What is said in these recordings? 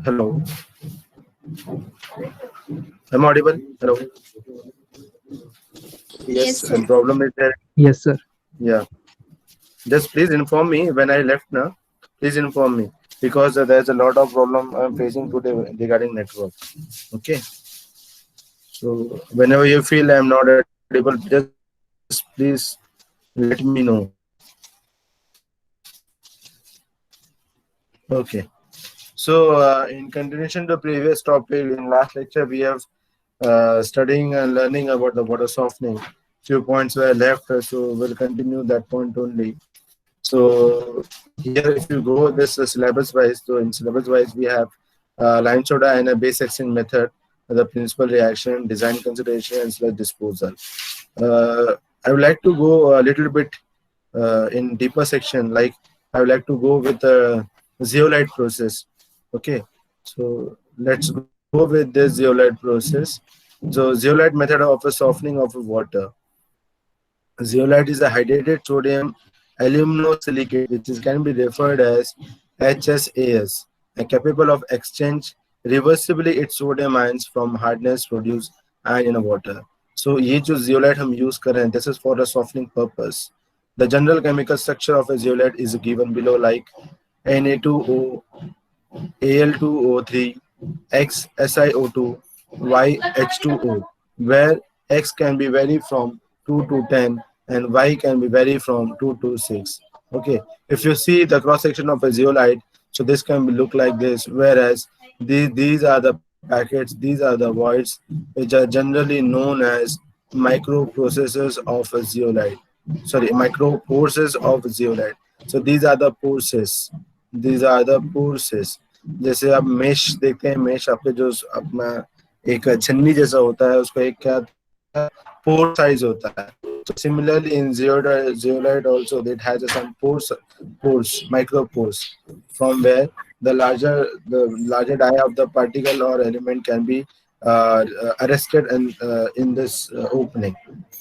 Hello, am I audible? Hello. Yes, Yes, sir. And sir. problem is there. Yes, sir. Yeah. Just please inform me when I left now. Please inform me because there's a lot of problem I'm facing today regarding network. Okay. So whenever you feel I'm not audible, just please let me know. Okay. So in continuation to previous topic, in last lecture we have studying and learning about the water softening. Few points were left, so we'll continue that point only. So here, if you go this syllabus wise, so in syllabus wise we have lime soda and a base exchange method, the principal reaction, design consideration, and slash disposal. I would like to go a little bit in deeper section. Like I would like to go with the zeolite process. Okay, so let's go with this zeolite process. So zeolite method of a softening of water. Zeolite is a hydrated sodium aluminosilicate, which is, can be referred as HSAS, and capable of exchange reversibly its sodium ions from hardness produce ion in a water. So ये जो zeolite हम use कर रहे हैं, this is for a softening purpose. The general chemical structure of a zeolite is given below, like Na2O, Al2O3, XSiO2, YH2O, where X can be vary from 2 to 10 and Y can be vary from 2 to 6. Okay, if you see the cross section of a zeolite, so this can be look like this, whereas these are the packets, these are the voids, which are generally known as microprocessors of a zeolite. Sorry, micropores of zeolite. So these are the pores. These are the pores. जैसे आप mesh देखते हैं, mesh आपके जो अपना एक छन्नी जैसा होता है, उसका एक क्या पोर साइज होता है. So similarly in zeolite also it has some pores, micropores, from where the larger die of the particle or element can be arrested and in this opening.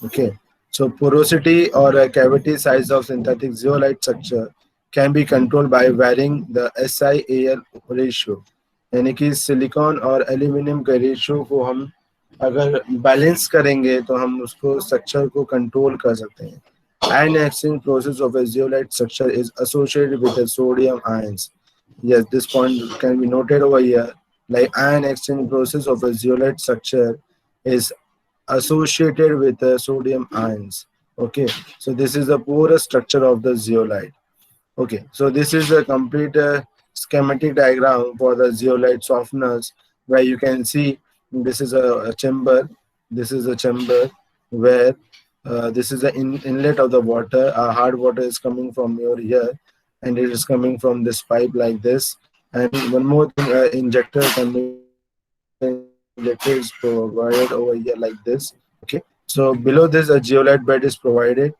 Okay, so porosity or cavity size of synthetic zeolite structure can be controlled by varying the SiAl ratio. यानी कि silicon और aluminium के ratio को हम अगर balance करेंगे तो हम उसको स्ट्रक्चर को कंट्रोल कर सकते हैं. Ion exchange process of a zeolite structure is associated with the sodium ions. Yes, this point can be noted over here. Like ion exchange process of a zeolite structure is associated with the sodium ions. Okay, so this is the porous structure of the zeolite. Okay, so this is a complete schematic diagram for the zeolite softeners, where you can see this is a chamber. This is a chamber where this is the inlet of the water. Hard water is coming from over here, and it is coming from this pipe like this. And one more thing, injector, chemical injector is provided over here like this. Okay, so below this a zeolite bed is provided.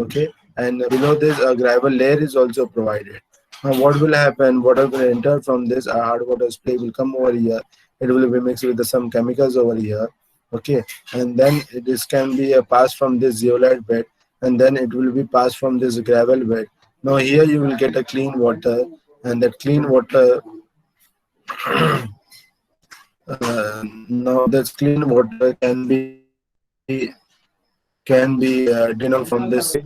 Okay, and below this a gravel layer is also provided. Now what will happen, water will enter from this, a hard water spray will come over here, it will be mixed with some chemicals over here. Okay, and then it is can be a pass from this zeolite bed, and then it will be passed from this gravel bed. Now here you will get a clean water, and that clean water now this clean water can be denoted from this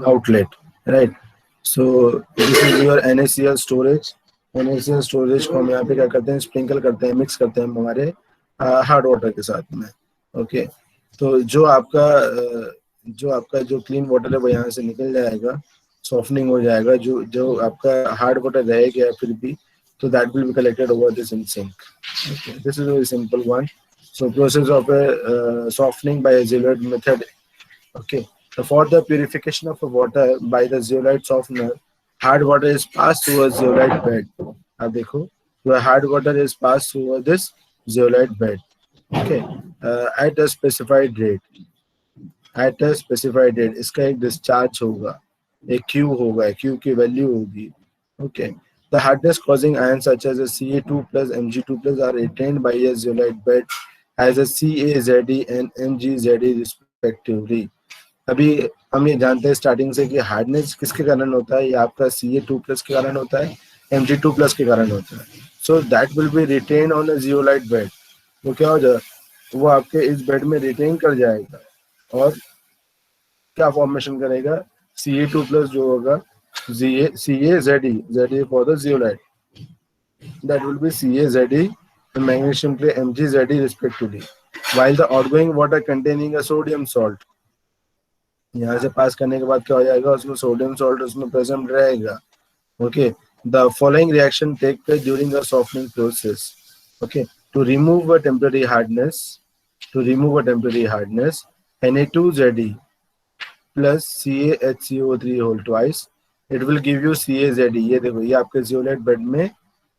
outlet, right? So this is your NaCl storage. NaCl storage को हम यहाँ पे क्या करते हैं, sprinkle करते हैं, mix करते हैं हमारे हार्ड वाटर के साथ में. ओके, तो जो आपका जो क्लीन वाटर है वो यहाँ से निकल जाएगा, सॉफ्टनिंग हो जाएगा. जो जो आपका हार्ड वाटर रह गया फिर भी, तो that will be collected over this in sync. Okay, this is a very simple one. So process of a softening by a zeolite method. Okay, so for the purification of a water by the zeolite softener, hard water is passed through a zeolite bed. अब देखो, तो hard water is passed through this zeolite bed. Okay, at a specified rate. At a specified rate, इसका एक discharge होगा, एक Q होगा, Q की value होगी. Okay. The hardness causing ions such as a Ca2 plus Mg2 plus are retained by a zeolite bed as a CaZe and MgZe respectively. अभी हम ये जानते हैं स्टार्टिंग से कि हार्डनेस किसके कारण होता है, ये आपका Ca2 प्लस के कारण होता है, Mg2 प्लस के कारण होता है. So that will be written on a zeolite bed. वो क्या हो जाए, वो आपके इस बेड में रिटेन कर जाएगा और क्या फॉर्मेशन करेगा, Ca2 प्लस जो होगा Ca for the zeolite, that will be CaZe and magnesium play MgZe respectively, while the outgoing water containing a sodium salt, यहाँ से पास करने के बाद क्या हो जाएगा, उसमें सोडियम सॉल्ट उसमें प्रेजेंट रहेगा. Okay, the following reaction take place during a softening process. Okay, to remove a temporary hardness, Na2Ze plus CaHCO3 whole twice, it will give you CaZe. ये देखो, ये आपके जियोलाइट बेड में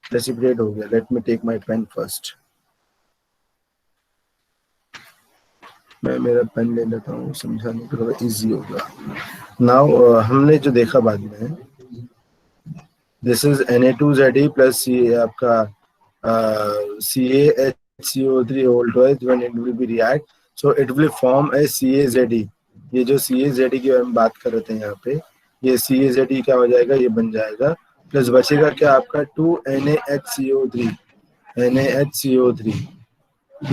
precipitate हो गया. Let me take my pen first. मैं मेरा pen ले लेता हूँ, समझाने के थोड़ा इजी होगा. नाउ हमने जो देखा बाद में, this is Na2Ze plus C आपका CaHCO3 whole twice, when it will be react so it will form a CaZe. ये जो CaZe की हम बात कर रहे थे यहाँ पे, ये CaZe क्या हो जाएगा, ये बन जाएगा. प्लस बचेगा क्या आपका 2NaHCO3. NaHCO3,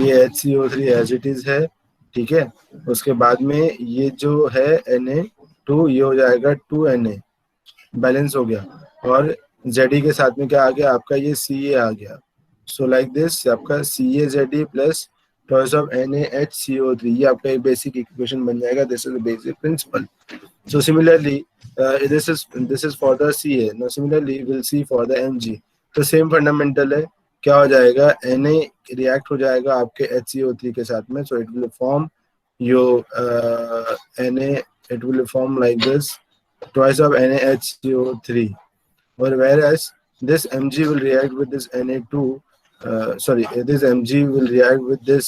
ये HCO3 एज इट इज है. ठीक है, उसके बाद में ये जो है Na2, ये हो जाएगा 2Na, बैलेंस हो गया. और Ze के साथ में क्या आ गया आपका, ये Ca आ गया. सो लाइक दिस आपका CaZe plus twice of NaHCO3, ये आपका एक बेसिक इक्वेशन बन जाएगा. This is the basic principle. So similarly, this is for the Ca. Now similarly, we'll see for the Mg. तो सेम फंडामेंटल है. क्या हो जाएगा, Na रिएक्ट हो जाएगा आपके HCO3 के साथ में. So it will form your Na. It will form like this, twice of NaHCO3. Or whereas this Mg will react with this Na2. This Mg will react with this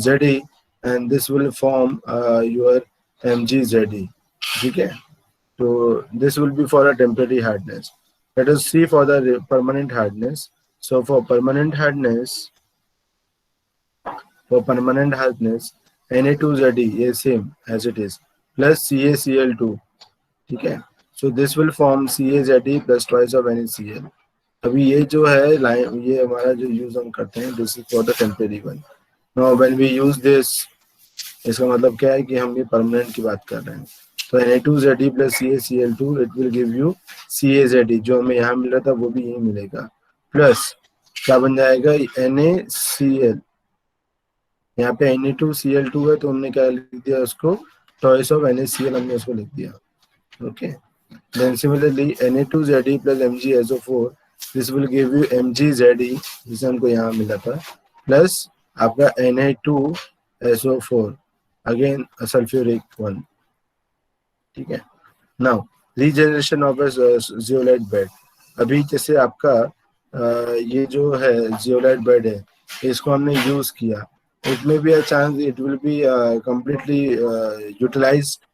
Ze, and this will form your MgZe. ठीक है, तो this will be for a temporary hardness. Let us see for the permanent hardness. So for permanent hardness, Na2Ze is same as it is plus CaCl2. ठीक है, so this will form CaZe plus twice of NaCl. अभी ये जो है line, ये हमारा जो use हम करते हैं, this is for the temporary one. Now when we use this, इसका मतलब क्या है कि हम ये परमानेंट की बात कर रहे हैं. तो Na2Ze plus CaCl2, it will give you CaZe. जो हमें यहाँ मिल रहा था वो भी यही मिलेगा. प्लस क्या बन जाएगा, NaCl. यहाँ पे Na2Cl2 है, तो हमने क्या लिख दिया उसको, टॉइस ऑफ NaCl हमने उसको लिख दिया. Okay, then similarly Na2Ze plus MgSO4, this will give you MgZe, जिसे हमको यहाँ मिला था, प्लस आपका Na2SO4, अगेन सल्फ्यूरिक वन. ठीक है, now regeneration of zeolite bed. अभी जैसे आपका ये जो है जियोलाइट बेड है, इसको हमने यूज किया. It may be a chance it will be completely utilised,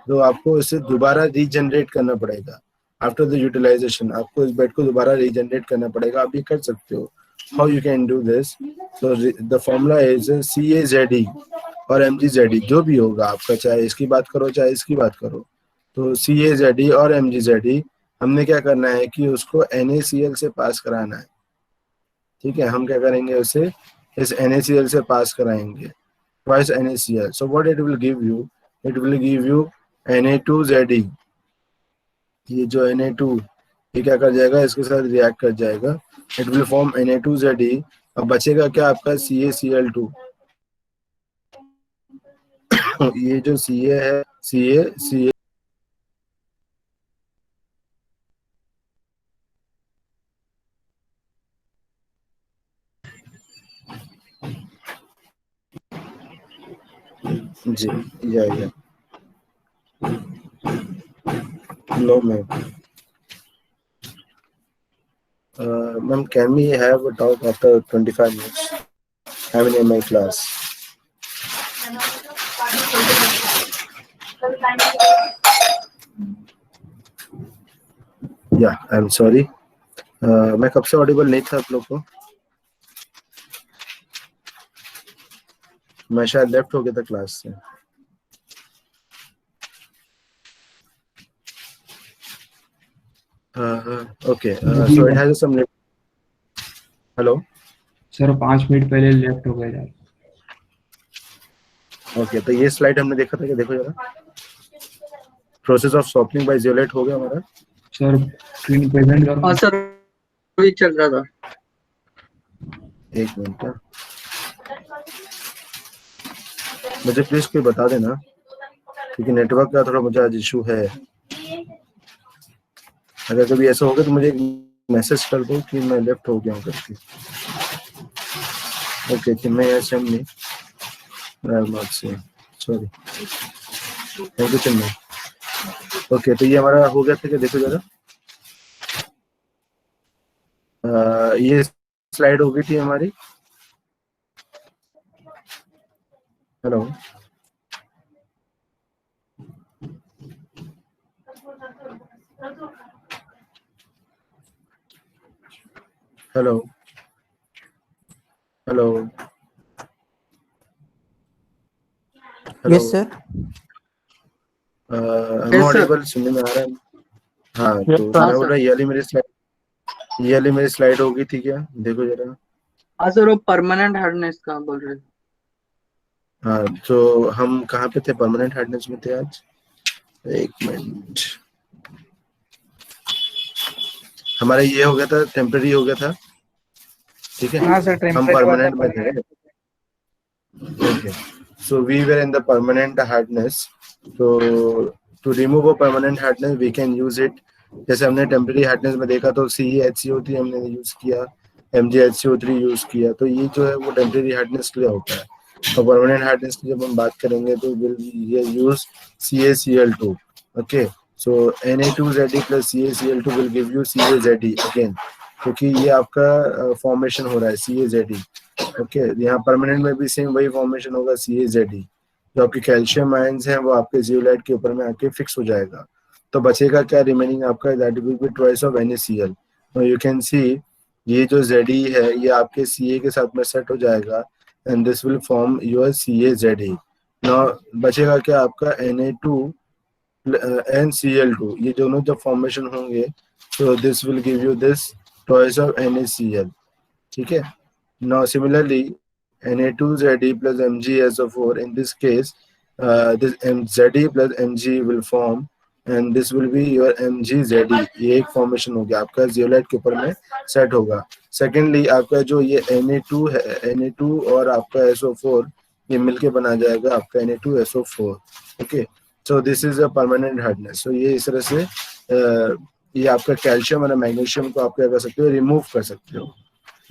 तो आपको इसे दोबारा रीजनरेट करना पड़ेगा. आफ्टर द यूटिलाइजेशन आपको इस बेड को दोबारा रीजनरेट करना पड़ेगा. आप ये कर सकते हो. How you can do this, so the formula is CaZe और MgZe, जो भी होगा आपका, चाहे इसकी बात करो चाहे इसकी बात करो. तो CaZe और MgZe हमने क्या करना है कि उसको NaCl से पास कराना है. ठीक है, हम क्या करेंगे, उसे इस NaCl से पास कराएंगे, twice NaCl. So what it will give you? It will give you Na2Ze. ये जो Na2, ये क्या कर जाएगा, इसके साथ रिएक्ट कर जाएगा. It will form Na2Ze. अब बचेगा क्या आपका CaCl2. ये जो Ca है, Ca जी, या no ma'am. Ma'am, can we have a talk after 25 minutes? I'm in my class. Yeah, I'm sorry. मैं कब से ऑडिबल नहीं था आप लोग को, मैं शायद लेफ्ट हो गया था क्लास से. Okay, so it has some. Hello. Sir 5 minute पहले लेफ्ट हो गए यार। ओके, तो ये स्लाइड हमने देखा था कि देखो जरा, process of sorting by zeolite हो गया हमारा। सर स्क्रीन प्रेजेंट करो। हाँ सर, अभी चल रहा था। एक मिनट, मुझे प्लीज कोई बता देना, क्योंकि नेटवर्क का थोड़ा मुझे आज इशू है। अगर कभी ऐसा होगा तो मुझे मैसेज कर दो कि मैं लेफ्ट हो गया हूँ करके। ओके, चिन्मय है सेम नहीं, sorry, thank you Chinmay. Okay, तो ये हमारा हो गया था कि देखो जरा, ये स्लाइड हो गई थी हमारी। Hello, hello, hello, hello. Yes sir. Audible सुनने में आ रहा है? हाँ, तो मैं बोल रहा ये वाली मेरी स्लाइड हो गई थी क्या, देखो जरा। हाँ सर, वो परमानेंट हार्डनेस का बोल रहे थे। हाँ, तो हम कहाँ पे थे, परमानेंट हार्डनेस में थे आज। एक मिनट, हमारा ये हो गया था, टेम्पररी हो गया था, ठीक है। हाँ सर, हम टेम्परेरी वाला परमानेंट में थे। Okay, so we were in the permanent hardness. तो to remove a permanent hardness we can use it. जैसे हमने टेम्पररी हार्डनेस में देखा तो CeHCO3 हमने यूज किया, MgHCO3 यूज किया, तो ये जो है वो टेम्पररी हार्डनेस के लिए होता है। तो परमानेंट हार्डनेस की जब हम बात करेंगे तो विल ये use CaCl2। Okay, so Na2Zd plus CaCl2 will give you CaZe again, क्योंकि ये आपका फॉर्मेशन हो रहा है CaZe। ओके, यहाँ परमानेंट में भी सेम वही फॉर्मेशन होगा CaZe। जो आपके कैल्शियम आयंस हैं वो आपके जियोलाइट के ऊपर में आके फिक्स हो जाएगा। तो बचेगा क्या रिमेनिंग आपका, that will be twice of NaCl। You can सी ये जो Ze है ये आपके Ca के साथ में सेट हो जाएगा, and this will form your CaZe। Now बचेगा क्या आपका Na2 एंड Cl2, ये दोनों जब फॉर्मेशन होंगे तो this will give you this twice of NaCl, ठीक है। Now similarly, Na2Zd plus MgSO4, in this case, this Zd plus Mg will form, and this will be your MgZd। ये एक formation हो गया आपका, जियोलाइट के ऊपर में सेट होगा। सेकेंडली आपका जो ये Na2 है, Na2 और आपका SO4 ये मिलके बना जाएगा आपका Na2SO4। Okay, so this is a permanent hardness. So ये इस तरह से ये आपका कैल्शियम और मैग्नीशियम को आप क्या कर सकते हो, रिमूव कर सकते हो।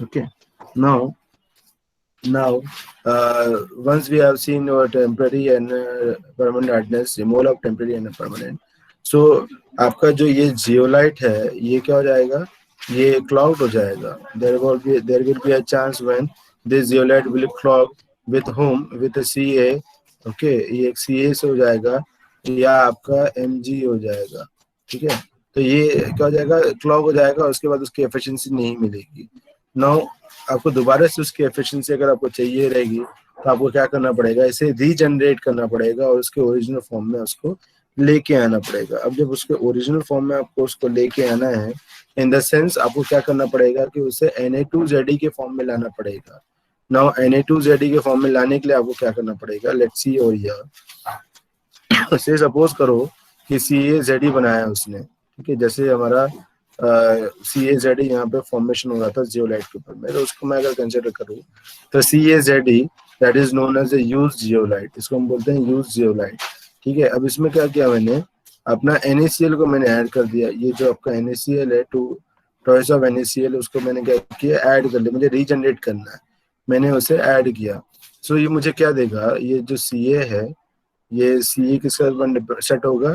Okay, now once we have seen your temporary and permanent hardness, removal of temporary and permanent, so आपका जो ये जियोलाइट है ये क्या हो जाएगा, ये क्लॉग हो जाएगा। there will be a chance when this zeolite will clog with whom, with a Ca। Okay, ये एक Ca से हो जाएगा या आपका Mg हो जाएगा, ठीक है। तो ये क्या हो जाएगा, क्लॉग हो जाएगा, उसके बाद उसकी एफिशिएंसी नहीं मिलेगी। नाउ आपको दोबारा से उसकी एफिशिएंसी अगर आपको चाहिए रहेगी तो आपको क्या करना पड़ेगा, इसे रीजनरेट करना पड़ेगा और उसके ओरिजिनल फॉर्म में उसको लेके आना पड़ेगा। अब जब उसके ओरिजिनल फॉर्म में आपको उसको लेके आना है, इन द सेंस आपको क्या करना पड़ेगा कि उसे Na2Zd के फॉर्म में लाना पड़ेगा। नाउ Na2Zd के फॉर्म में लाने के लिए आपको क्या करना पड़ेगा, लेट्स सी ओवर हियर। से सपोज करो कि CaZd बनाया उसने, ठीक है। जैसे हमारा CaZd यहाँ पे फॉर्मेशन हो रहा था जियोलाइट के ऊपर में, तो उसको मैं अगर कंसिडर करूँ तो CaZd that is known as a used zeolite, इसको हम बोलते हैं यूज्ड जियोलाइट, ठीक है। अब इसमें क्या किया मैंने, अपना NaCl को मैंने ऐड कर दिया। ये जो आपका NaCl है, टू ट्वाइस ऑफ NaCl, उसको मैंने क्या किया, ऐड कर लिया। मुझे रीजनरेट करना है, मैंने उसे ऐड किया। सो ये मुझे क्या देगा, ये जो Ca है, ये Ca किसके साथ सेट होगा,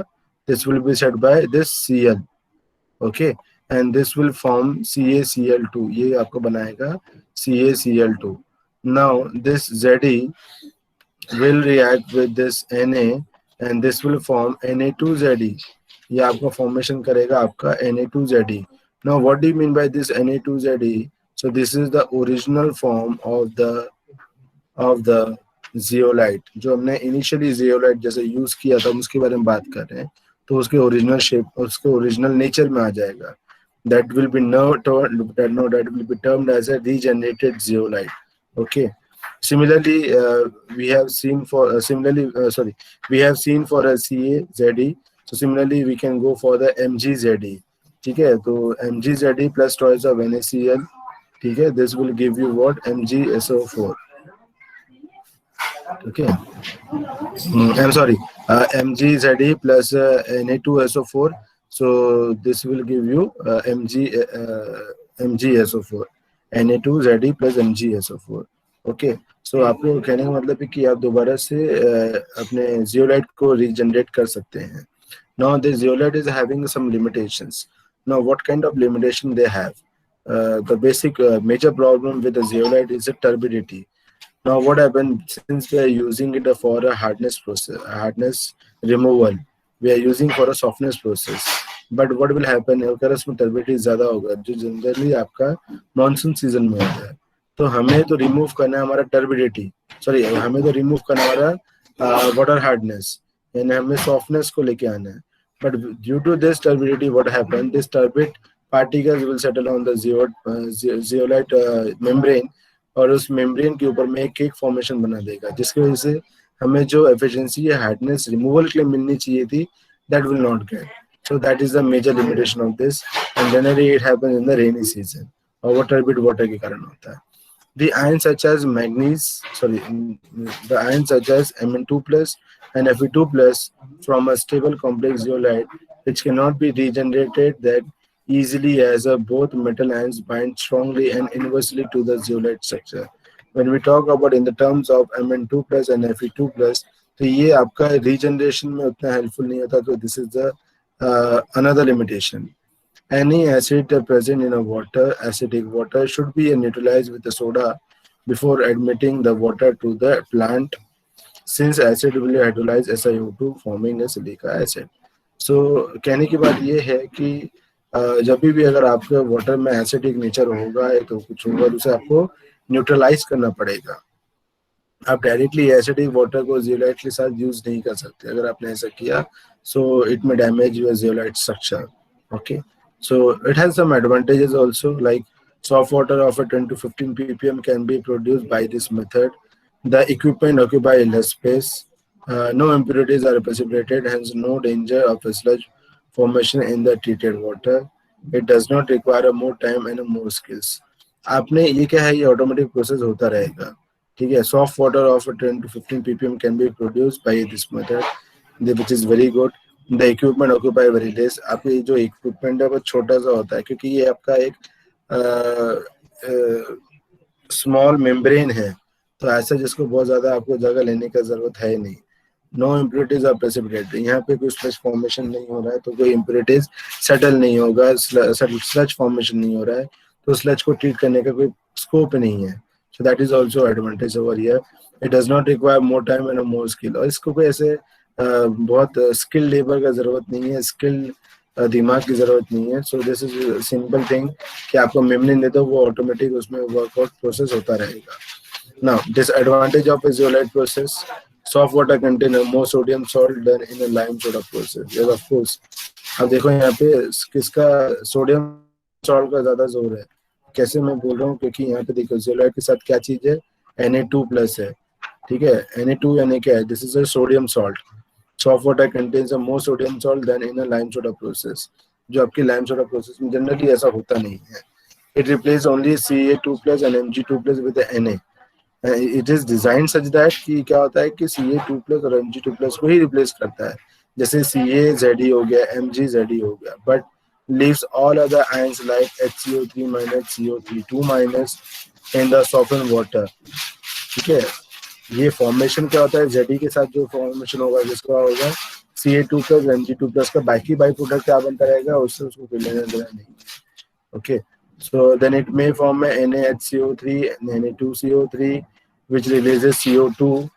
this will be set by this Cl। Okay, and this will form CaCl2, ये आपको बनाएगा CaCl2। Now this Zd will react with this Na and this will form Na2Zd, ये आपका फॉर्मेशन करेगा आपका Na2Zd। Now what do you mean by this Na2Zd? So this is the original form of the zeolite, जो हमने initially zeolite जैसे use किया था उसके बारे में बात कर रहे हैं। तो उसके ओरिजिनल शेप, उसके ओरिजिनल नेचर में आ जाएगा. That will be that will be termed as a regenerated zeolite. Okay. Similarly, we have seen for we have seen for a CaZe. So similarly, we can go for the MgZe. ठीक है, तो MgZe plus twice of NaCl. ठीक है, this will give you what? MgSO4. Okay. I'm sorry, MgZe plus Na2SO4. So this will give you MgSO4, Na2Ze plus MgSO4. Okay. So आपको कहने का मतलब है कि आप दोबारा से अपने जियोलाइट को रीजनरेट कर सकते हैं. Now this zeolite is having some limitations. Now what kind of limitation they have? The basic major problem with the zeolite is the turbidity. Now what happens, since we are using it for a hardness process, hardness removal, we are using for a softness process. But what will happen, अगर उसमें turbidity ज़्यादा होगा, जो generally आपका monsoon season में होता है, तो हमें तो रिमूव करना है हमारा टर्बिडिटी, सॉरी हमें तो रिमूव करना है हमारा वाटर हार्डनेस, यानी हमें सॉफ्टनेस को लेके आना है. But due to this turbidity what happen, this turbid particles will settle on the zeolite membrane, और उस मेम्ब्रेन के ऊपर में एक केक फॉर्मेशन बना देगा, जिसकी वजह से हमें जो एफिशिएंसी या हार्डनेस रिमूवल के लिए मिलनी चाहिए थी, that will not get. So that is the major limitation of this, and generally it happens in the rainy season, और वो टर्बिड वाटर के कारण होता है. The ions such as the ions such as Mn2 plus and Fe2 plus from a stable complex zeolite, which cannot be regenerated that easily, as both metal ions bind strongly and inversely to the zeolite structure. When we talk about in the terms of Mn2 plus and Fe2 plus, तो ये आपका regeneration में उतना helpful नहीं होता, तो this is the another limitation. Any acid present in a acidic water should be neutralized with the soda before admitting the water to the plant, since acid will hydrolyze SiO2 forming a silica acid. So कहने की बात ये है कि जब भी अगर आपके वाटर में एसिडिक नेचर होगा या तो कुछ होगा, तो उसे आपको न्यूट्रलाइज करना पड़ेगा. आप डायरेक्टली एसिडिक वाटर को जियोलाइट के साथ यूज नहीं कर सकते. अगर आपने ऐसा किया, सो इट में damage your zeolite structure. Okay. So it has some advantages also, like soft water of a 10 to 15 ppm can be produced by this method. The equipment occupy less space. No impurities are precipitated, hence no danger of a sludge formation in the treated water. It does not require more time and more skills. आपने ये क्या है, ये automatic process होता रहेगा. ठीक है. Soft water of a 10 to 15 ppm can be produced by this method, which is very good. The equipment occupy very less. आपकी जो इक्विपमेंट है वो छोटा सा होता है, क्योंकि ये आपका एक स्मॉल मेम्ब्रेन है, तो ऐसा जिसको बहुत ज़्यादा आपको जगह लेने का ज़रूरत है नहीं. No impurities are precipitated. यहाँ पे कोई स्लज फॉर्मेशन नहीं हो रहा है, तो कोई इम्प्योरिटीज सेटल नहीं होगा, स्लज फॉर्मेशन नहीं हो रहा है, तो स्लज को ट्रीट करने का कोई स्कोप नहीं है. So that is also advantage over here. It does not require more time and more skill. और इसको कोई ऐसे बहुत स्किल लेबर का जरूरत नहीं है, स्किल दिमाग की जरूरत नहीं है. सो दिस इज सिंपल थिंग कि आपको मेम्ब्रेन दे दो, वो ऑटोमेटिक उसमें वर्कआउट प्रोसेस होता रहेगा. Now disadvantage of zeolite process, soft water contain more sodium salt than in a lime soda process. Yes of course. अब देखो यहाँ पे किसका सोडियम सॉल्ट का ज्यादा जोर है. कैसे मैं बोल रहा हूँ, क्योंकि यहाँ पे देखो जियोलाइट के साथ क्या चीज है, Na2 प्लस है. ठीक है. Na2 यानी क्या है, this is a sodium salt. Soft water contains a more sodium salt than in a lime soda process. जो आपकी lime soda process में जनरली ऐसा होता नहीं है. It replaces only Ca2 plus and Mg2 plus with the Na. It is designed such that कि क्या होता है कि Ca2 plus और Mg2 plus को ही replace करता है. जैसे CaZe हो गया, MgZe हो गया, but leaves all other ions like HCO3 minus, CO3 minus in the softened water. ठीक है. ये फॉर्मेशन क्या होता है, जेडी के साथ जो फॉर्मेशन होगा, जिसका होगा Ca2 प्लस Mg2 प्लस का बाकी बाई प्रोडक्ट क्या बनता रहेगा, उससे उसको कोई लेना देना नहीं. Okay. So then it may form में NaHCO3 Na2CO3 which releases CO2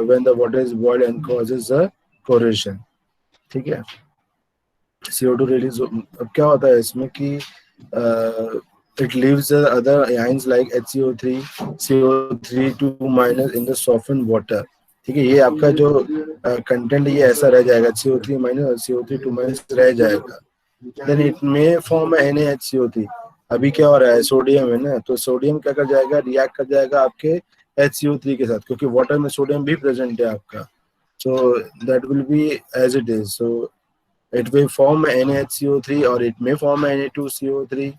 when the water is boiled and causes a corrosion. ठीक है. CO2 release. अब क्या होता है इसमें कि it leaves the other ions like HCO3, CO3 2 minus in the softened water. ठीक है, ये आपका जो कंटेंट ये ऐसा रह जाएगा, CO3 माइनस और CO3 2 माइनस रह जाएगा. Then it may form NaHCO3. अभी क्या हो रहा है, सोडियम है ना, तो सोडियम क्या कर जाएगा, रिएक्ट कर जाएगा आपके HCO3 के साथ, क्योंकि वाटर में सोडियम भी प्रेजेंट है आपका. So that will be as it is. So it will form NaHCO3 or it may form Na2CO3,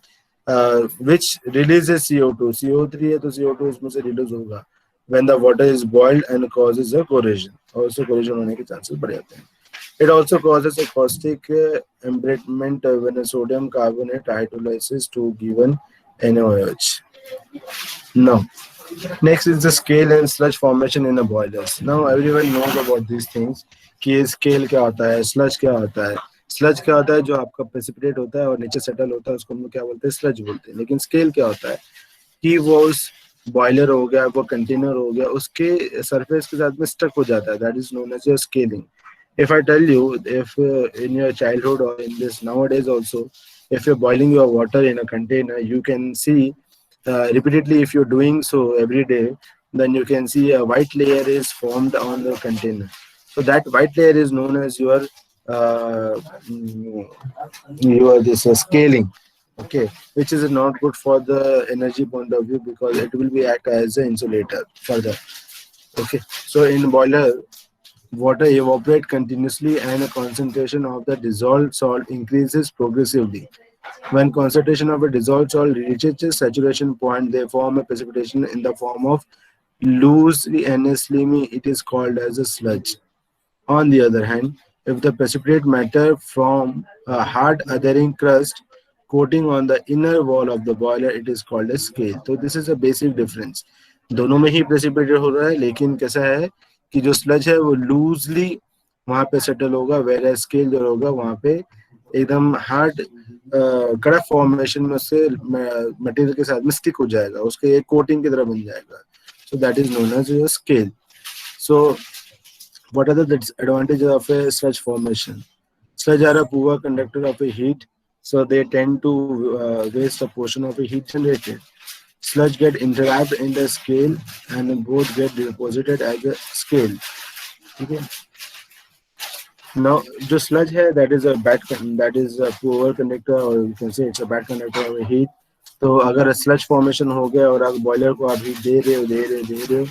which releases CO2. CO3 है तो CO2 इसमें से release होगा when the water is boiled and causes a corrosion. Also corrosion होने के chances बढ़ जाते हैं. It also causes a caustic embrittlement when a sodium carbonate hydrolysis to given NaOH. Now, next is the scale and sludge formation in the boilers. Now everyone knows about these things कि scale क्या होता है, sludge क्या होता है. Sludge क्या होता है, जो आपका प्रेसिपिटेट होता है और नीचे सेटल होता है, उसको हम लोग क्या बोलते हैं, स्लज बोलते हैं. लेकिन स्केल क्या होता है कि वो उस बॉयलर हो गया, वो कंटेनर हो गया, उसके सरफेस के साथ में स्टक हो जाता है. That is known as your scaling. If I tell you, if in your childhood or in this nowadays also, if you're boiling your water in a container, you can see repeatedly, if you're doing so every day, then you can see a white layer is formed on the container. So that white layer is known as your this scaling. Okay, which is not good for the energy point of view, because it will be act as an insulator further. Okay, so in boiler, water evaporates continuously and the concentration of the dissolved salt increases progressively. When concentration of a dissolved salt reaches its saturation point, they form a precipitation in the form of loosely and slimy. It is called as a sludge. On the other hand, if the precipitate matter from a hard othering crust coating on the inner wall of the boiler, it is called a scale. So this is a basic difference. दोनों में ही precipitate हो रहा है, लेकिन कैसा है कि जो स्लज है वो लूजली वहां पे सेटल होगा, वेर स्केल जो होगा वहां पे एकदम हार्ड कड़ा फॉर्मेशन में उससे मटेरियल के साथ में स्टिक हो जाएगा, उसके एक कोटिंग की तरह बन जाएगा. So that is known as your scale. So what are the disadvantages of a sludge formation? Sludge are a poor conductor of a heat, so they tend to waste a portion of a heat generated. Sludge get entrapped in the scale and both get deposited as a scale. Okay. Now, जो sludge है, that is a poor conductor, or you can say it's a bad conductor of a heat. तो अगर sludge formation हो गया और आप boiler को आप heat दे रहे हो,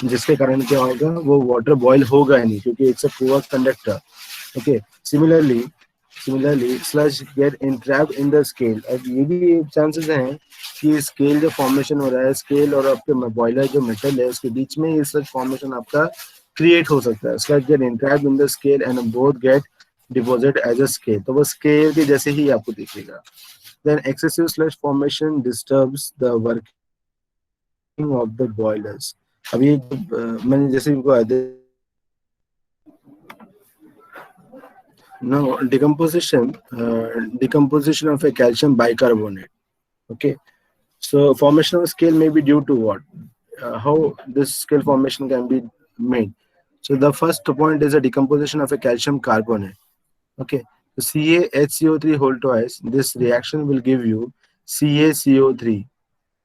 जिसके कारण क्या होगा, वो वाटर बॉयल होगा ही नहीं, क्योंकि it's a poor conductor. Okay, similarly sludge get entrapped in the scale. अब ये भी चांसेस हैं कि स्केल जो फॉर्मेशन हो रहा है, स्केल और आपके बॉयलर जो मेटल है उसके बीच में ये स्लज फॉर्मेशन आपका क्रिएट हो सकता है. Sludge get entrapped in the scale and both get deposit as a scale. तो वो स्केल के जैसे ही आपको दिखेगा. Then excessive sludge formation disturbs the working of the boilers. अभी मैंने जैसे now decomposition of a calcium bicarbonate. Okay, so formation of scale may be due to what, how this scale formation can be made. So the first point is a decomposition of a calcium carbonate. Okay, so CaHCO3 whole twice, this reaction will give you CaCO3.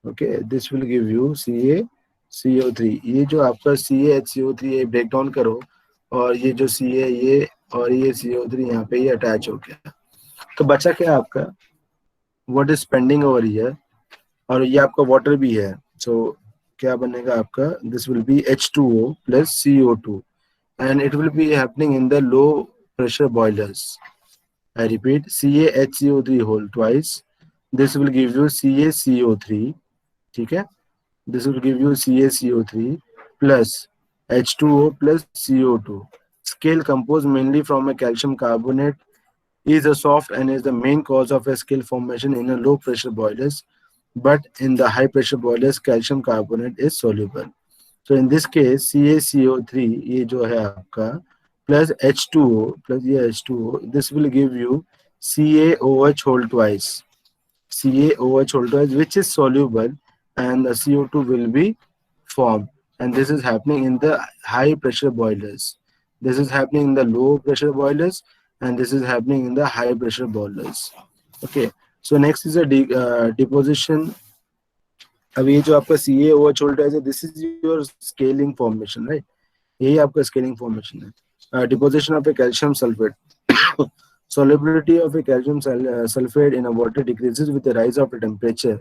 Okay, this will give you CaCO3. ये जो आपका CaHCO3 ये break down करो, और ये जो Ca ये और ये CO3 यहाँ पे ये अटैच हो गया, तो बचा क्या आपका, what is pending over here, और ये आपका वाटर भी है. सो क्या बनेगा आपका, this will B H2O plus CO2, and it will be happening in the low pressure boilers. I repeat, CaHCO3 whole twice, this will give you CaCO3. ठीक है, this will give you CaCO3 plus H2O plus CO2. Scale composed mainly from a calcium carbonate is a soft and is the main cause of a scale formation in a low pressure boilers, but in the high pressure boilers calcium carbonate is soluble. So in this case CaCO3 ये जो है आपका plus H2O plus ये H2O, this will give you CaOH whole twice, which is soluble, and the CO2 will be formed. And this is happening in the high pressure boilers. This is happening in the low pressure boilers, and this is happening in the high pressure boilers. Okay, so next is a deposition. अब ये जो आपका CaOH whole twice है, this is your scaling formation, right? यही आपका scaling formation है. Deposition of A calcium sulphate. Solubility of a calcium sulfate in a water decreases with the rise of the temperature.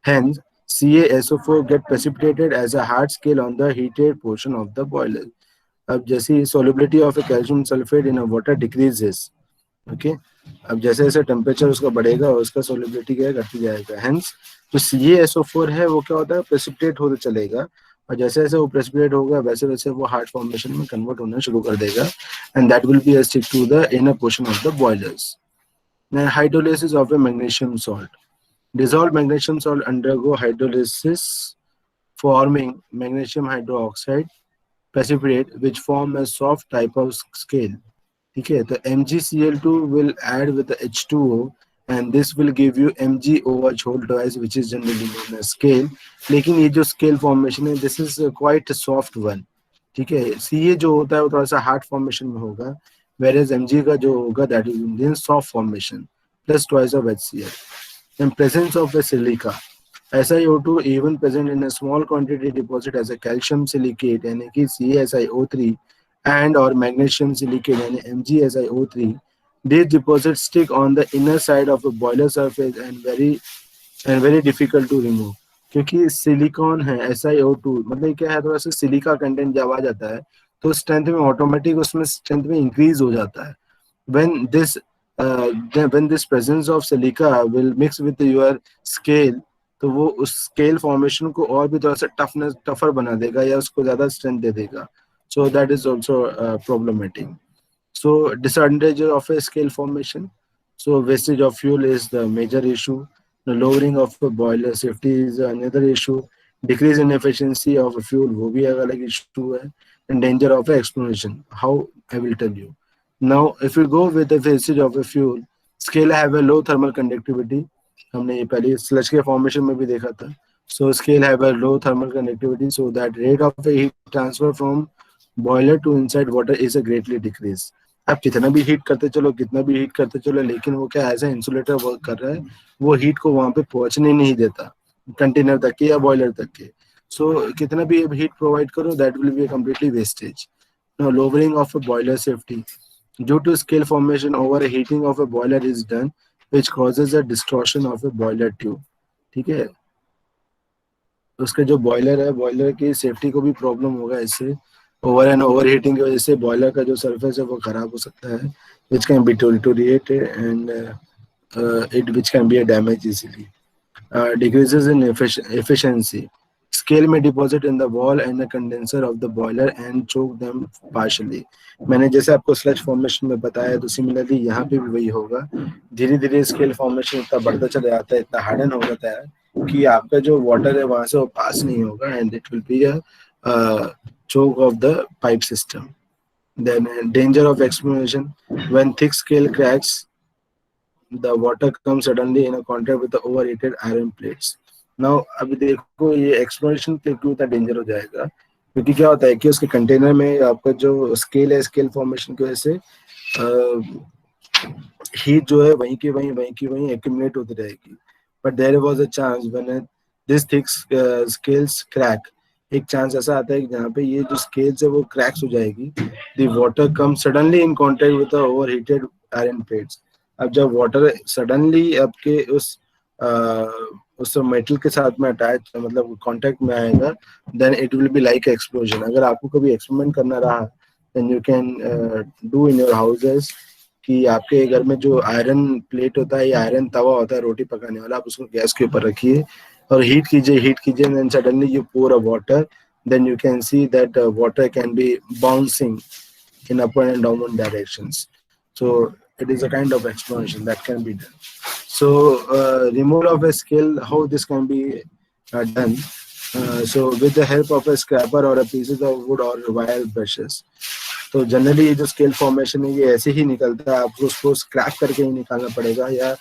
Hence, CaSO4 get precipitated as a hard scale on the heated portion of the boiler. अब जैसे solubility of a calcium sulfate in a water decreases, okay? अब जैसे जैसे temperature उसका बढ़ेगा उसका solubility क्या है, घटती जाएगा. Hence, जो CaSO4 है वो क्या होता है, प्रेसिपिटेट होते चलेगा, और जैसे जैसे वो प्रेसिपिटेट होगा वैसे वैसे वो हार्ड फॉर्मेशन में कन्वर्ट होना शुरू कर देगा, and that will be stick to the inner portion of the boilers. Hydrolysis of a magnesium salt. Dissolved magnesium salt undergo hydrolysis, forming magnesium hydroxide precipitate, which form a soft type of scale. ठीक है, तो MgCl2 will add with the H2O, and this will give you MgOH whole twice, which is generally known as scale. लेकिन ये जो scale formation है, this is quite a soft one. ठीक है, Ca जो होता है वो थोड़ा सा hard formation में होगा, whereas Mg का जो होगा that is in soft formation plus twice of HCl. In presence of a silica, SiO2 even present in a small quantity deposit as a calcium silicate यानी कि CaSiO3 and or magnesium silicate यानी MgSiO3. These deposits stick on the inner side of a boiler surface and very difficult to remove. क्योंकि silicon है SiO2 मतलब क्या है, थोड़ा सा सिलिका कंटेंट जब आ जाता है तो स्ट्रेंथ में ऑटोमेटिक उसमें स्ट्रेंथ में इंक्रीज हो जाता है. When this presence of silica will mix with your scale, तो वो उस scale formation को और भी थोड़ा सा tougher बना देगा या उसको ज़्यादा strength दे देगा. So that is also problematic. So disadvantage of a scale formation. So wastage of fuel is the major issue. The lowering of a boiler safety is another issue. Decrease in efficiency of a fuel वो भी एक अलग issue है. And danger of explosion. How I will tell you. Now, if you go with the wastage of a fuel, scale have a low thermal conductivity. हमने ये पहले sludge के formation में भी देखा था. So scale have a low thermal conductivity, so that rate of a heat transfer from boiler to inside water is a greatly decrease. आप कितना भी हीट करते चलो लेकिन वो क्या ऐसा इंसुलेटर वर्क कर रहा है, वो हीट को वहां पे पहुंचने नहीं देता कंटेनर तक के या बॉयलर तक के. सो कितना भी हीट प्रोवाइड करो that will be completely wastage. Now, lowering of a boiler safety. Due to scale formation, overheating of a boiler is done, which causes a distortion of a boiler tube. ठीक है, उसका जो boiler है, boiler की safety को भी problem होगा इससे. ओवर एंड ओवर हीटिंग की वजह से बॉयलर का जो सरफेस है वो खराब हो सकता है, विच can B deteriorated and it which can be a damage easily. Decreases in efficiency. Scale may deposit in the wall and the condenser of the boiler and choke them partially. मैंने जैसे आपको sludge formation में बताया तो similarly यहाँ पे भी वही होगा. धीरे धीरे स्केल फॉर्मेशन इतना बढ़ता चला जाता है, इतना हार्डन हो जाता है कि आपका जो वाटर है वहां से वो पास नहीं होगा, and it will be a choke of the pipe system. Then danger of explosion. When thick scale cracks, the water comes suddenly in a contact with the overheated iron plates. Now अभी देखो ये exploration पे क्यों इतना danger हो जाएगा, क्योंकि क्या होता है कि उसके कंटेनर में आपका जो स्केल है, स्केल फॉर्मेशन की वजह से हीट जो है वहीं की वहीं एक्यूमुलेट होती रहेगी. But there was a chance when this thick scales crack, एक चांस ऐसा आता है कि जहाँ पे ये जो स्केल्स है वो क्रैक्स हो जाएगी. The water come suddenly in contact with the overheated iron plates. अब जब वाटर सडनली आपके उस मेटल के साथ में अटैच मतलब कांटेक्ट में आएगा, then it will be like explosion. अगर आपको कभी एक्सपेरिमेंट करना रहा then you can do in your houses कि आपके घर में जो आयरन प्लेट होता है या आयरन तवा होता है रोटी पकाने वाला, आप उसको गैस के ऊपर रखिए और हीट कीजिए then suddenly you pour a water, then you can see that water can be bouncing in upward and downward directions. So it is a kind of exploration that can be done. So removal of a scale, how this can be done? So with the help of a scraper or a pieces of wood or wire brushes. तो generally ये जो scale formation है ये ऐसे ही निकलता है, आपको उसको स्क्रैप करके ही निकालना पड़ेगा, या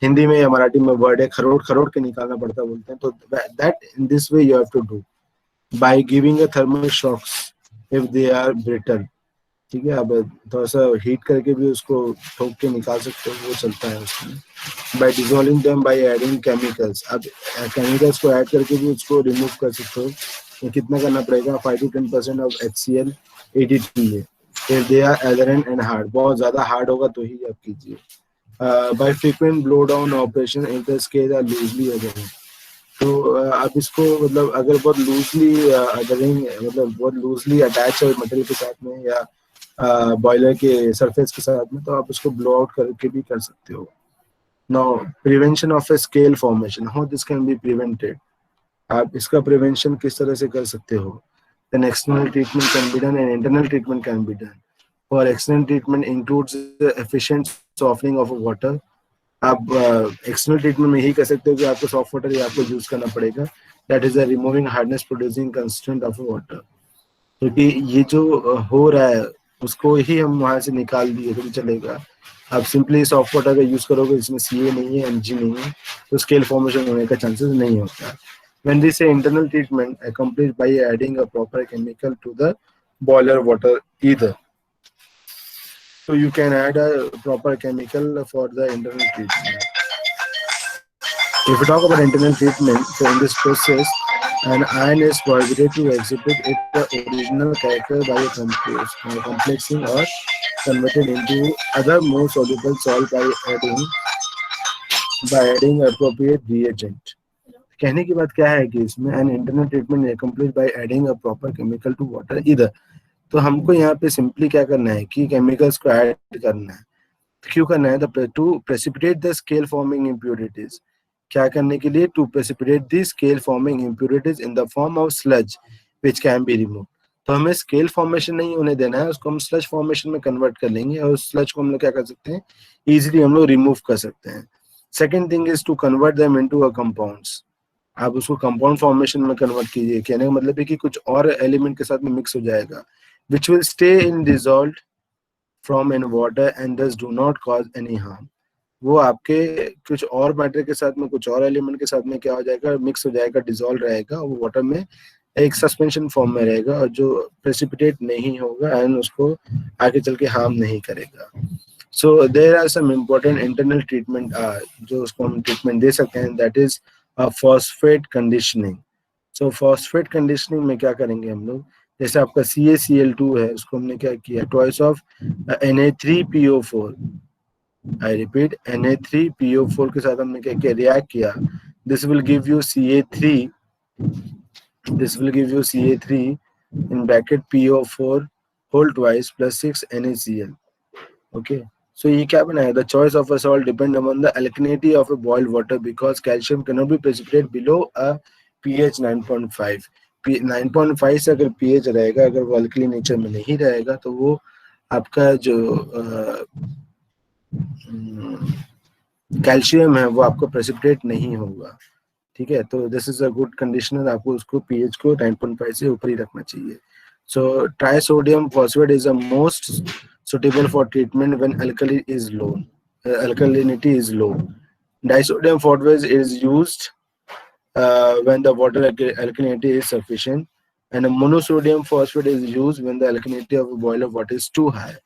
हिंदी में या मराठी में वर्ड है खरोड़ के निकालना पड़ता बोलते हैं. तो that in this way you have to do by giving a thermal shocks if they are brittle. ठीक है, अब थोड़ा सा हीट करके भी उसको ठोक के निकाल सकते हो, वो चलता है उसमें. Bye dissolving them by adding chemicals. अब केमिकल्स को ऐड करके भी उसको रिमूव कर सकते हो. तो कितना करना पड़ेगा, 5 to 10% of HCl ADTA. If they are adherent and hard, बहुत ज़्यादा hard होगा तो ही आप कीजिए. By frequent blow down operation, if the scales are loosely adherent. तो आप इसको मतलब अगर बहुत लूजली अदरिंग मतलब बहुत लूजली अटैच है मटेरियल के साथ में या बॉयलर के सरफेस के साथ में, तो आप उसको ब्लो आउट करके भी कर सकते हो. Now prevention of a scale formation, how this can be prevented. आप इसका प्रिवेंशन किस तरह से कर सकते हो. Then external treatment can be done and internal treatment can be done. For external treatment includes the efficient softening of water. आप external treatment में यही कर सकते हो कि आपको सॉफ्ट वाटर ही आपको यूज करना पड़ेगा. That is a removing hardness producing constant of water. क्योंकि ये जो हो रहा है उसको ही हम वहां से निकाल दिए तो चलेगा. आप सिंपली सॉफ्ट वाटर का यूज करोगे जिसमें CA नहीं है, MG नहीं है, तो स्केल फॉर्मेशन होने का चांसेस नहीं होता. When we say internal treatment, accomplished by adding a proper chemical to the boiler water either. So you can add a proper chemical for the internal treatment. If we talk about internal treatment, so in this process, an ion is prohibited to exhibit its original character by a complexing or converted into other more soluble salt by adding appropriate reagent. कहने की बात क्या है कि इसमें an internal treatment is accomplished by adding a proper chemical to water either. तो हमको यहाँ पे सिंपली क्या करना है कि केमिकल्स को ऐड करना है. क्यों करना है? To precipitate the scale forming impurities. क्या करने के लिए? To precipitate the scale forming impurities in the form of sludge which can be remove. तो हमें स्केल फॉर्मेशन नहीं होने देना है, उसको हम स्लज फॉर्मेशन में कन्वर्ट कर लेंगे और उस स्लज को हम लोग क्या कर सकते हैं, इजीली हम लोग रिमूव कर सकते हैं. Second thing is to convert them into a compounds. आप उसको कंपाउंड फॉर्मेशन में कन्वर्ट कीजिए. कहने का मतलब है कि कुछ और एलिमेंट के साथ में मिक्स हो जाएगा, which will stay in dissolved from in water and thus do not cause any harm. वो आपके कुछ और मैटर के साथ में कुछ और एलिमेंट के साथ में क्या हो जाएगा, मिक्स हो जाएगा, डिसॉल्व रहेगा, वो वाटर में एक सस्पेंशन फॉर्म में रहेगा और जो प्रेसिपिटेट नहीं होगा एंड उसको आगे चल के हार्म नहीं करेगा. So there are some important internal treatment जो उसको हम ट्रीटमेंट दे सकते हैं. That is phosphate conditioning. So phosphate conditioning में क्या करेंगे हम लोग, जैसे आपका CaCl2 है, उसको हमने क्या किया, twice of Na3PO4. I repeat, Na3PO4 के साथ हमने क्या किया, रिएक्ट किया. This will give you Ca3. This will give you Ca3 in bracket PO4 whole twice plus 6 NaCl. Okay. So ये क्या बनाया, the choice of a salt depend upon the alkalinity of a boiled water because calcium cannot be precipitated below a pH 9.5. 9.5 से अगर pH रहेगा, अगर वो alkali nature में नहीं रहेगा तो वो आपका जो कैल्शियम है वो आपको प्रेसिपिटेट नहीं होगा. ठीक है, तो this is a good conditioner. आपको उसको pH को 9.5 से ऊपर ही रखना चाहिए. So trisodium phosphate is the most suitable for treatment when alkalinity is low. Disodium phosphate is used when the water alkalinity is sufficient, and monosodium phosphate is used when the alkalinity of a boiler water is too high.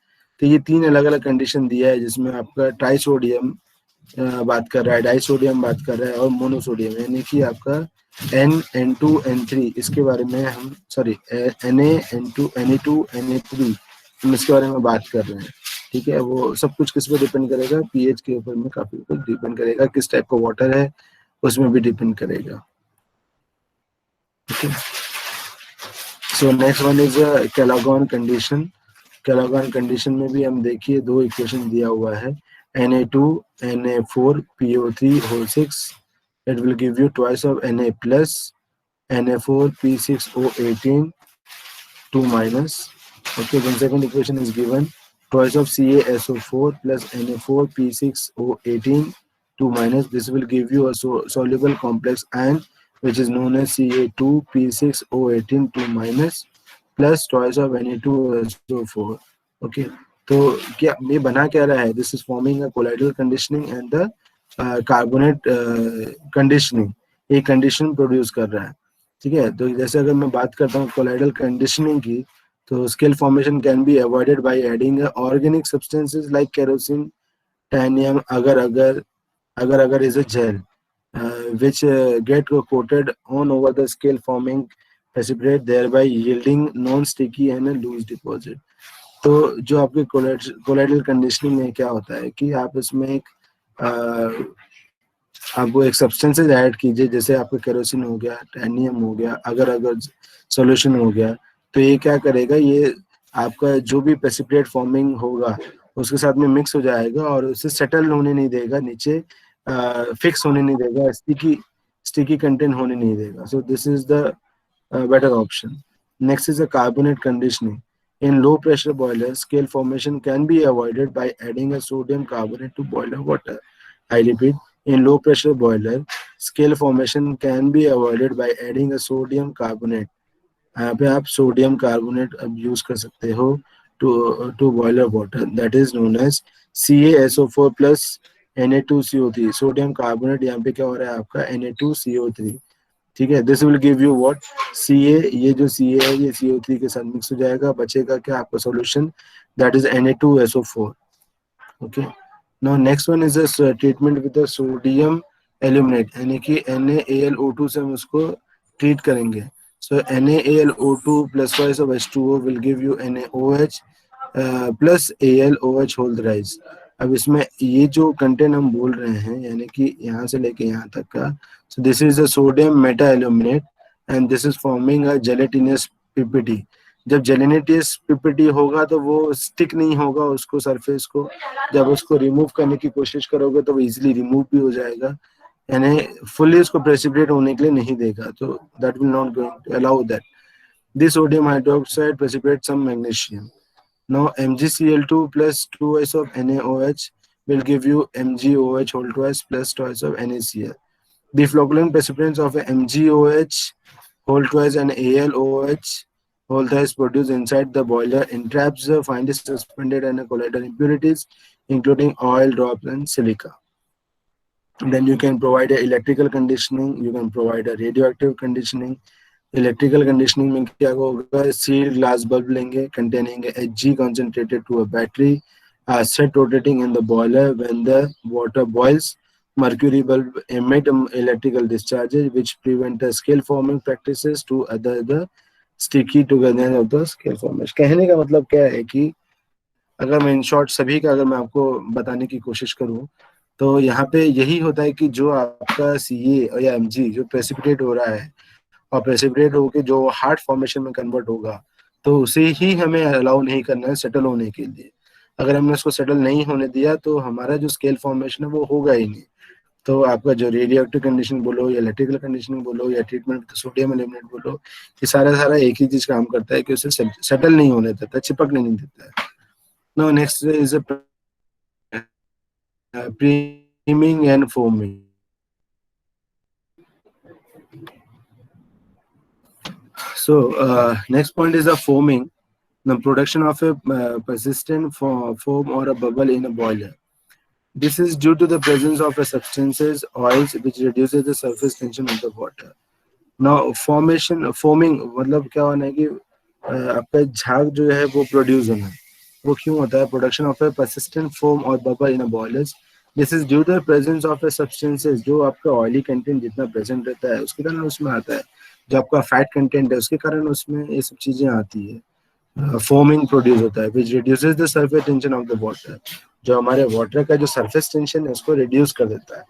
तो ये तीन अलग अलग condition दिया है जिसमें आपका trisodium बात कर रहा है, डाइसोडियम बात कर रहा है और मोनोसोडियम, यानी कि आपका N, N2, N3 इसके बारे में हम Na, N2, Na2, Na3 हम इसके बारे में बात कर रहे हैं. ठीक है, वो सब कुछ किस पे डिपेंड करेगा, pH के ऊपर में काफी कुछ डिपेंड करेगा, किस टाइप का वाटर है उसमें भी डिपेंड करेगा. Okay. So next one is Callaghan condition. Callaghan condition में भी हम देखिए दो इक्वेशन दिया हुआ है, Na2 Na4 PO3 whole 6. It will give you twice of Na plus Na4 P6O18 2 minus. Okay, then second equation is given twice of CaSO4 plus Na4 P6O18 2 minus. This will give you a soluble complex ion which is known as Ca2 P6O18 2 minus plus twice of Na2SO4. Okay, तो क्या ये बना क्या रहा है, this is forming a colloidal conditioning and the carbonate conditioning. एक condition produce कर रहा है. ठीक है, तो जैसे अगर मैं बात करता हूँ कोलाइडल कंडीशनिंग की, तो scale formation can be avoided by adding organic substances like kerosene, tannin, agar is a gel which get coated on over the scale forming precipitate, thereby yielding non-sticky and a loose deposit. तो जो आपके colloidal conditioning में क्या होता है कि आप इसमें एक आप वो एक सब्सटेंसेज ऐड कीजिए, जैसे आपका केरोसिन हो गया, टैनियम हो गया, अगर अगर सॉल्यूशन हो गया, तो ये क्या करेगा, ये आपका जो भी प्रेसिपिटेट फॉर्मिंग होगा उसके साथ में मिक्स हो जाएगा और उसे सेटल होने नहीं देगा, नीचे फिक्स होने नहीं देगा, स्टिकी कंटेंट होने नहीं देगा. सो this is the better option. Next is a carbonate conditioning. In low pressure boilers, scale formation can be avoided by adding a sodium carbonate to boiler water. I repeat, in low pressure boiler, scale formation can be avoided by adding a sodium carbonate. यहाँ पे आप sodium carbonate अब use कर सकते हो to boiler water, that is known as CaSO4 plus Na2CO3. Sodium carbonate यहाँ पे क्या हो रहा है आपका Na2CO3. ठीक है, this will give you what Ca. ये जो Ca है ये CO3 के साथ मिक्स हो जाएगा, बचेगा क्या आपका solution, that is Na2SO4. Okay, now next one is a treatment with sodium aluminate, यानी कि NaAlO2 से हम उसको ट्रीट करेंगे. सो NaAlO2 plus twice of H2O will give you NaOH plus AlOH whole thrice. अब इसमें ये जो कंटेंट हम बोल रहे हैं, यानी कि यहाँ से लेके यहाँ तक का, so this is a sodium meta aluminate and this is forming a gelatinous PPT. जब gelatinous PPT होगा तो वो स्टिक नहीं होगा उसको सरफेस को, जब उसको रिमूव करने की कोशिश करोगे तो वो इजीली रिमूव भी हो जाएगा, यानी फुल्ली उसको प्रेसिपिटेट होने के लिए नहीं देगा, तो that will not going to allow that. This sodium hydroxide precipitate some magnesium. Now MgCl2 plus twice of NaOH will give you MgOH whole twice plus twice of NaCl. The flocculant precipitants of MgOH whole twice and AlOH whole thrice produced inside the boiler entraps the finely suspended and colloidal impurities, including oil drops and silica. Then you can provide a electrical conditioning, you can provide a radioactive conditioning. Electrical conditioning में क्या होगा, sealed glass bulb लेंगे containing Hg concentrated to a battery set rotating in the boiler. When the water boils, mercury bulb emit electrical discharges which prevent the scale forming practices to other the sticky togetherness of the scale formation. कहने का मतलब क्या है कि अगर मैं in short सभी का अगर मैं आपको बताने की कोशिश करूं तो यहाँ पे यही होता है कि जो आपका Ca या Mg जो प्रेसिपिटेट हो रहा है और प्रेसिपिटेट होकर जो हार्ड फॉर्मेशन में कन्वर्ट होगा, तो उसे ही हमें अलाउ नहीं करना है सेटल होने के लिए. अगर हमने उसको सेटल नहीं होने दिया तो हमारा जो स्केल फॉर्मेशन है वो होगा ही नहीं. तो आपका जो रेडियोएक्टिव कंडीशन बोलो या इलेक्ट्रिकल कंडीशनिंग बोलो या ट्रीटमेंट विद सोडियम एल्यूमिनेट बोलो, ये सारा एक ही चीज काम करता है कि उसे सेटल नहीं होने देता, चिपकने नहीं देता है. Now next is a प्रीमिंग and foaming. So next point is the foaming, the production of a persistent foam or a bubble in a boiler. This is due to the presence of a substances, oils, which reduces the surface tension of the water. Now foaming मतलब क्या होना है कि आपका झाग जो है वो प्रोड्यूस होना है. वो क्यों होता है? Production of A persistent foam or bubble in a boilers. This is due to the presence of a substances, जो आपका ऑयली कंटेंट जितना प्रेजेंट रहता है उसके कारण उसमें आता है, जो आपका फैट कंटेंट है उसके कारण उसमें ये सब चीजें आती है. फोमिंग प्रोड्यूस होता है which reduces the surface tension of the water, जो हमारे वाटर का जो सरफेस टेंशन है उसको रिड्यूस कर देता है.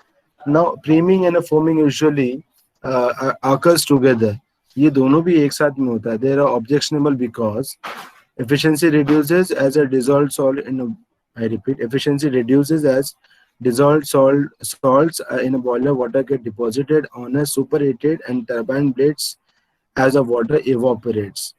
Now प्रीमिंग and foaming usually occurs together. ये दोनों भी एक साथ में होता है. They are objectionable because efficiency reduces as a dissolved salt in a, I repeat, efficiency reduces as dissolved salts in a boiler water get deposited on a superheated and turbine blades as the water evaporates.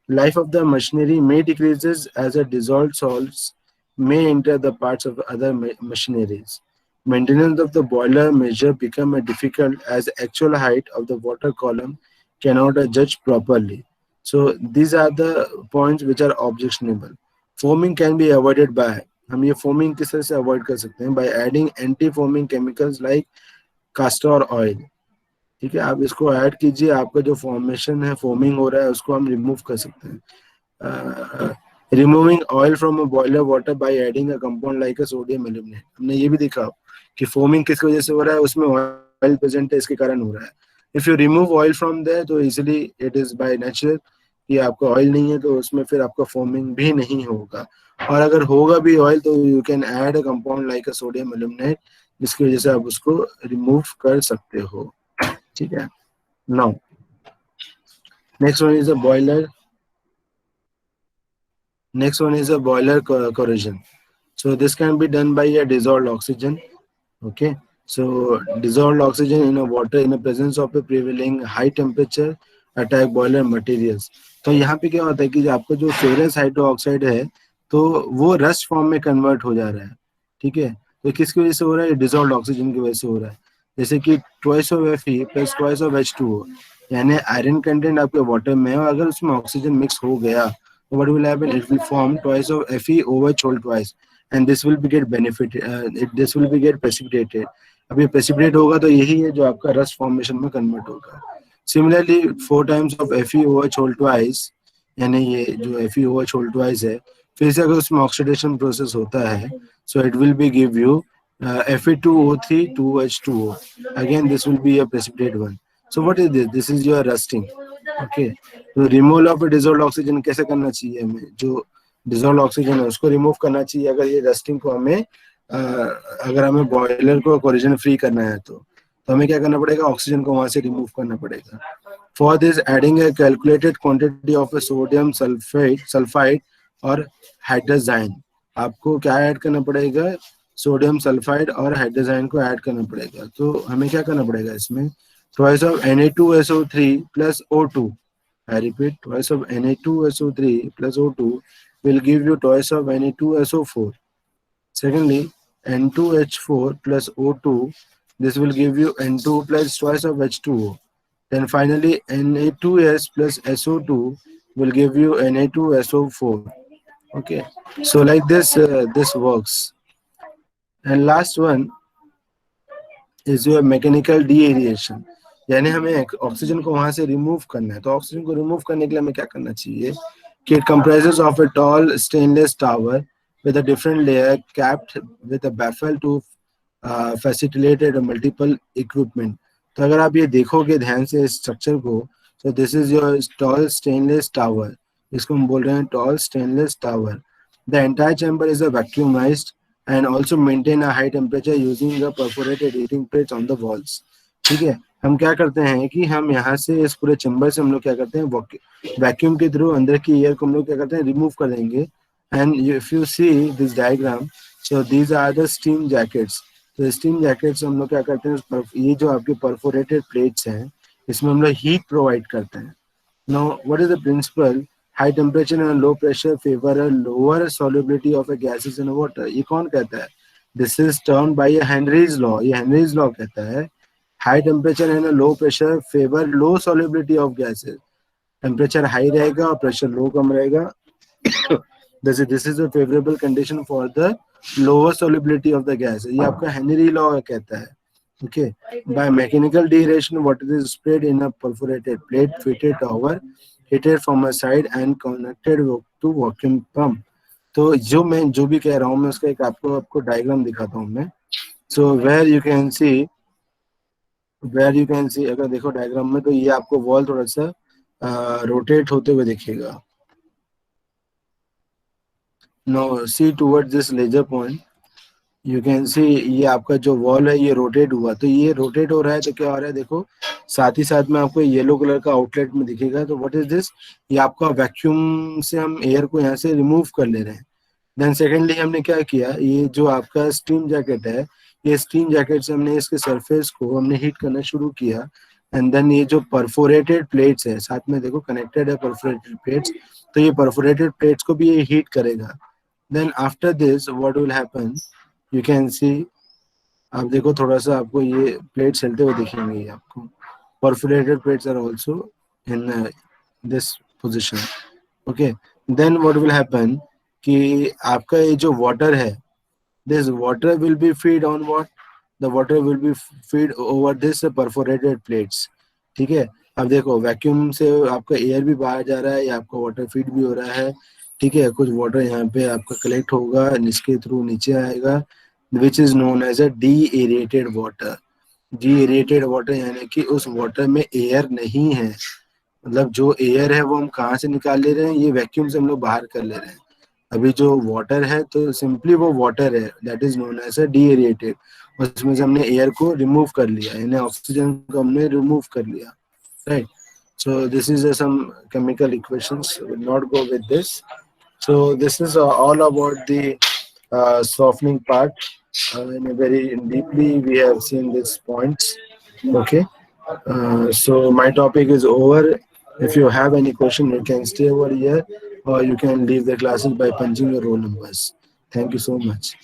Life of the machinery may decreases as a dissolved salts may enter the parts of other machineries. Maintenance of the boiler measure become difficult as actual height of the water column cannot judge properly. So these are the points which are objectionable. Foaming can be avoided by, हम ये foaming किस तरह से avoid कर सकते हैं, by adding anti foaming chemicals like caster oil. ठीक है, आप इसको ऐड कीजिए, आपका जो फॉर्मेशन है फोमिंग हो रहा है उसको हम रिमूव कर सकते हैं. Removing oil from a boiler water by adding a compound like a sodium aluminate. हमने ये भी देखा कि फोमिंग किस वजह से हो रहा है, उसमें ऑयल प्रेजेंट है इसके कारण हो रहा है. If you remove oil from there तो easily it is by nature कि आपका ऑयल नहीं है तो उसमें फिर आपका फॉर्मिंग भी नहीं होगा, और अगर होगा भी ऑयल तो you can add a compound like a sodium aluminate, जिसकी वजह से आप उसको रिमूव कर सकते हो। ठीक है, now next one is a boiler, next one is a boiler corrosion. So this can be done by a dissolved oxygen. Okay, so dissolved oxygen in a water in the presence of a prevailing high temperature attack boiler materials. तो यहाँ पे क्या होता है कि जो आपका जो फेरस हाइड्रोक्साइड है तो वो रस्ट फॉर्म में कन्वर्ट हो जा रहा है। ठीक है, तो किसकी वजह से हो रहा है? डिजॉल्व ऑक्सीजन की वजह से हो रहा है। जैसे कि twice of Fe plus twice of H2O, यानी आयरन कंटेंट आपके वाटर में है और अगर उसमें ऑक्सीजन मिक्स हो गया तो what will happen? It will form twice of Fe over whole twice and this will be get benefit, this will be get precipitated. अब ये प्रेसिपिटेट होगा तो यही है जो आपका रस्ट फॉर्मेशन में कन्वर्ट होगा। Similarly 4 times of FeOH whole twice, यानी ये जो FeOH होल ट्वाइस है, फिर से अगर उसमें ऑक्सीडेशन प्रोसेस होता है सो it will B give you Fe2O3 2H2O, again this will be a precipitate one. So what is this? This is your rusting. Okay, तो रिमूवल ऑफ डिजोल्व ऑक्सीजन कैसे करना चाहिए? हमें जो डिजोल्व ऑक्सीजन है उसको रिमूव करना चाहिए अगर ये रस्टिंग को हमें अगर हमें बॉयलर को कोरिजन फ्री करना है तो हमें क्या करना पड़ेगा? ऑक्सीजन को वहां से रिमूव करना पड़ेगा। For this adding A calculated quantity of A sodium sulphide और हाइड्रोजाइन, आपको क्या ऐड करना पड़ेगा? सोडियम सल्फाइड और हाइड्रोजाइन को ऐड करना पड़ेगा। तो हमें क्या करना पड़ेगा इसमें? Twice of Na2SO3 plus O2, I repeat, twice of Na2SO3 plus O2 will give you twice of Na2SO4. Secondly, N2H4 plus O2, this will give you N2 plus twice of H2O. Then finally, Na2S plus SO2 will give you Na2SO4. Okay, so like this, this works. And last one is your mechanical deaeration, यानी हमें oxygen को वहां से remove करना है। तो oxygen को remove करने के लिए हमें क्या करना चाहिए कि it comprises of a tall stainless tower with a different layer capped with a baffle to facilitate multiple equipment. तो अगर आप ये देखोगे ध्यान से स्ट्रक्चर को, so this is your tall stainless tower, इसको हम बोल रहे हैं tall stainless tower. The entire chamber is a vacuumized and also maintain a high temperature using the perforated heating plates on the walls. ठीक है, हम क्या करते हैं कि हम यहाँ से इस पूरे चैम्बर से हम लोग क्या करते हैं वैक्यूम के थ्रू अंदर की एयर को हम लोग क्या करते हैं रिमूव कर देंगे। And if you see this diagram, so these are the steam jackets. तो steam jackets हम लोग क्या करते हैं, ये जो आपके perforated plates हैं इसमें हम लोग heat provide करते हैं। Now what is the principle? High temperature and low pressure favor a lower solubility of a gases in water. ये कौन कहता है? This is termed by a Henry's law. ये Henry's law कहता है high temperature and a low pressure favor low solubility of gases. Temperature high रहेगा और pressure low कम रहेगा। This is a favorable condition for the lower solubility of the gas. ये आपका Henry law कहता है। Okay, by mechanical deaeration, water is sprayed in a perforated plate fitted tower, heated from a side and connected to vacuum pump. तो जो भी कह रहा हूँ मैं उसका एक आपको डायग्राम दिखाता हूँ मैं। So where you can see, अगर देखो डायग्राम में तो ये आपको वॉल थोड़ा सा रोटेट होते हुए दिखेगा। Now see towards this laser point, you can see ये आपका जो वॉल है ये रोटेट हुआ, तो ये रोटेट हो रहा है तो क्या हो रहा है देखो, साथ ही साथ में आपको येलो कलर का आउटलेट में दिखेगा। तो व्हाट इज दिस? ये आपका वैक्यूम से हम एयर को यहाँ से रिमूव कर ले रहे हैं। देन सेकेंडली हमने क्या किया, ये जो आपका स्टीम जैकेट है, ये स्टीम जैकेट से हमने इसके सरफेस को हमने हीट करना शुरू किया। एंड देन ये जो परफोरेटेड प्लेट्स है साथ में देखो कनेक्टेड है परफोरेटेड प्लेट्स, तो ये परफोरेटेड प्लेट्स को भी ये हीट करेगा। Then after this what will happen, you can see, आप देखो थोड़ा सा आपको ये प्लेट्स चलते हुए दिखेंगे, ये आपको perforated plates are also in this position. Okay, then what will happen कि आपका ये जो water है, this water will be feed on what? The water will be feed over this perforated plates. ठीक है, अब देखो वैक्यूम से आपका एयर भी बाहर जा रहा है या आपका वाटर फीड भी हो रहा है। ठीक है, कुछ वाटर यहाँ पे आपका कलेक्ट होगा, इसके थ्रू नीचे आएगा, which is known as a deaerated water. Deaerated water यानी कि उस वाटर में एयर नहीं है, मतलब जो एयर है वो हम कहाँ से निकाल ले रहे हैं, ये वैक्यूम से हम लोग बाहर कर ले रहे हैं। अभी जो वाटर है तो सिंपली वो वाटर है, that is known as a deaerated. उसमें से हमने एयर को रिमूव कर लिया, यानी ऑक्सीजन को हमने रिमूव कर लिया, right. So this is some chemical equations. Will not go with this. So this is all about the softening part. In a very deeply we have seen these points. Okay. So my topic is over. If you have any question, you can stay over here, or you can leave the classes by punching your roll numbers. Thank you so much.